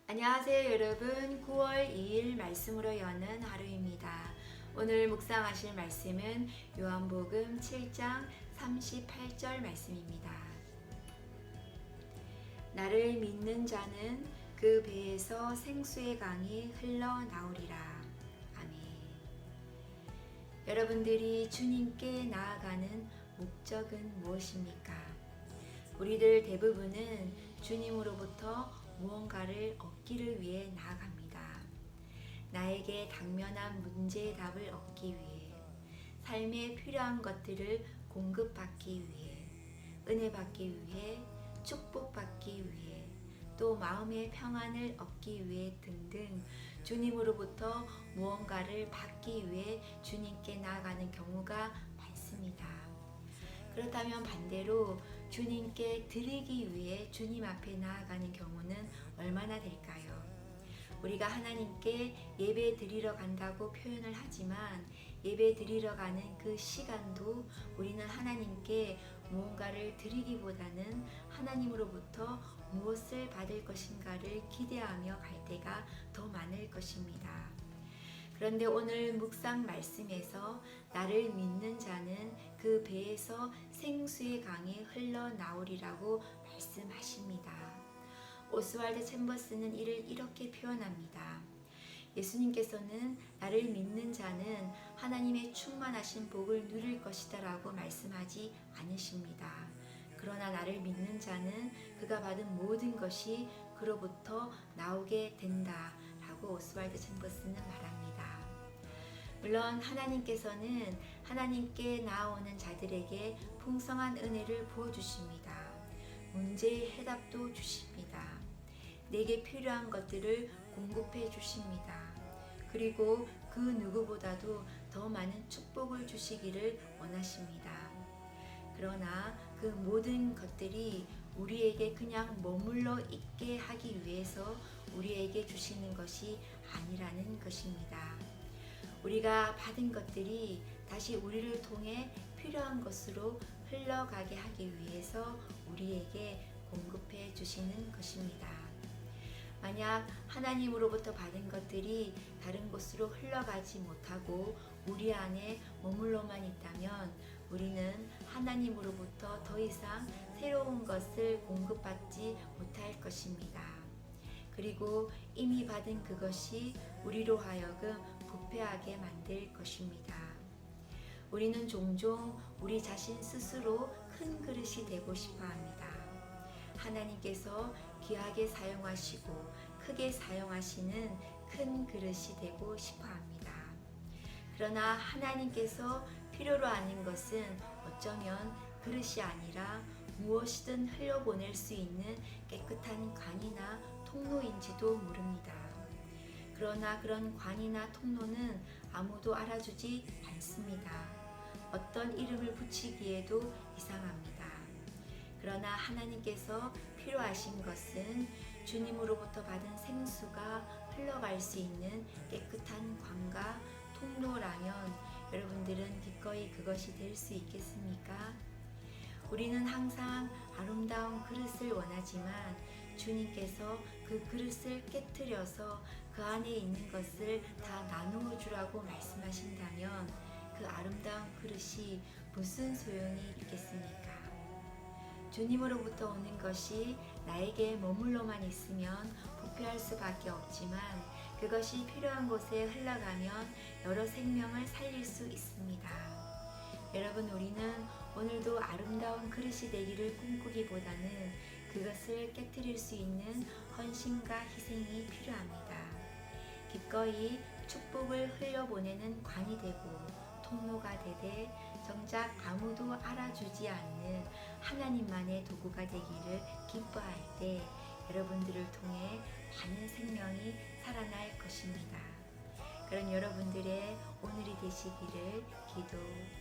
안녕하세요 여러분. 9월 2일 말씀으로 여는 하루입니다. 오늘 묵상하실 말씀은 요한복음 7장 38절 말씀입니다. 나를 믿는 자는 그 배에서 생수의 강이 흘러나오리라. 아멘. 여러분들이 주님께 나아가는 목적은 무엇입니까? 우리들 대부분은 주님으로부터 무언가를 얻기를 위해 나아갑니다. 나에게 당면한 문제의 답을 얻기 위해, 삶에 필요한 것들을 공급받기 위해, 은혜 받기 위해, 축복받기 위해, 또 마음의 평안을 얻기 위해 등등 주님으로부터 무언가를 받기 위해 주님께 나아가는 경우가 많습니다. 그렇다면 반대로 주님께 드리기 위해 주님 앞에 나아가는 경우는 얼마나 될까요? 우리가 하나님께 예배 드리러 간다고 표현을 하지만 예배 드리러 가는 그 시간도 우리는 하나님께 무언가를 드리기보다는 하나님으로부터 무엇을 받을 것인가를 기대하며 갈 때가 더 많을 것입니다. 그런데 오늘 묵상 말씀에서 나를 믿는 자는 그 배에서 생수의 강이 흘러나오리라고 말씀하십니다. 오스왈드 챔버스는 이를 이렇게 표현합니다. 예수님께서는 나를 믿는 자는 하나님의 충만하신 복을 누릴 것이다 라고 말씀하지 않으십니다. 그러나 나를 믿는 자는 그가 받은 모든 것이 그로부터 나오게 된다 라고 오스왈드 챔버스는 말합니다. 물론 하나님께서는 하나님께 나아오는 자들에게 풍성한 은혜를 부어주십니다. 문제의 해답도 주십니다. 내게 필요한 것들을 공급해 주십니다. 그리고 그 누구보다도 더 많은 축복을 주시기를 원하십니다. 그러나 그 모든 것들이 우리에게 그냥 머물러 있게 하기 위해서 우리에게 주시는 것이 아니라는 것입니다. 우리가 받은 것들이 다시 우리를 통해 필요한 것으로 흘러가게 하기 위해서 우리에게 공급해 주시는 것입니다. 만약 하나님으로부터 받은 것들이 다른 곳으로 흘러가지 못하고 우리 안에 머물러만 있다면 우리는 하나님으로부터 더 이상 새로운 것을 공급받지 못할 것입니다. 그리고 이미 받은 그것이 우리로 하여금 부패하게 만들 것입니다. 우리는 종종 우리 자신 스스로 큰 그릇이 되고 싶어 합니다. 하나님께서 귀하게 사용하시고 크게 사용하시는 큰 그릇이 되고 싶어 합니다. 그러나 하나님께서 필요로 하는 것은 어쩌면 그릇이 아니라 무엇이든 흘려보낼 수 있는 깨끗한 관이나 통로인지도 모릅니다. 그러나 그런 관이나 통로는 아무도 알아주지 않습니다. 어떤 이름을 붙이기에도 이상합니다. 그러나 하나님께서 필요하신 것은 주님으로부터 받은 생수가 흘러갈 수 있는 깨끗한 관과 통로라면 여러분들은 기꺼이 그것이 될 수 있겠습니까? 우리는 항상 아름다운 그릇을 원하지만 주님께서 그 그릇을 깨트려서 그 안에 있는 것을 다 나누어 주라고 말씀하신다면 그 아름다운 그릇이 무슨 소용이 있겠습니까? 주님으로부터 오는 것이 나에게 머물러만 있으면 부패할 수밖에 없지만 그것이 필요한 곳에 흘러가면 여러 생명을 살릴 수 있습니다. 여러분, 우리는 오늘도 아름다운 그릇이 되기를 꿈꾸기보다는 그것을 깨트릴 수 있는 헌신과 희생이 필요합니다. 기꺼이 축복을 흘려보내는 관이 되고 통로가 되되 정작 아무도 알아주지 않는 하나님만의 도구가 되기를 기뻐할 때 여러분들을 통해 많은 생명이 살아날 것입니다. 그런 여러분들의 오늘이 되시기를 기도드립니다.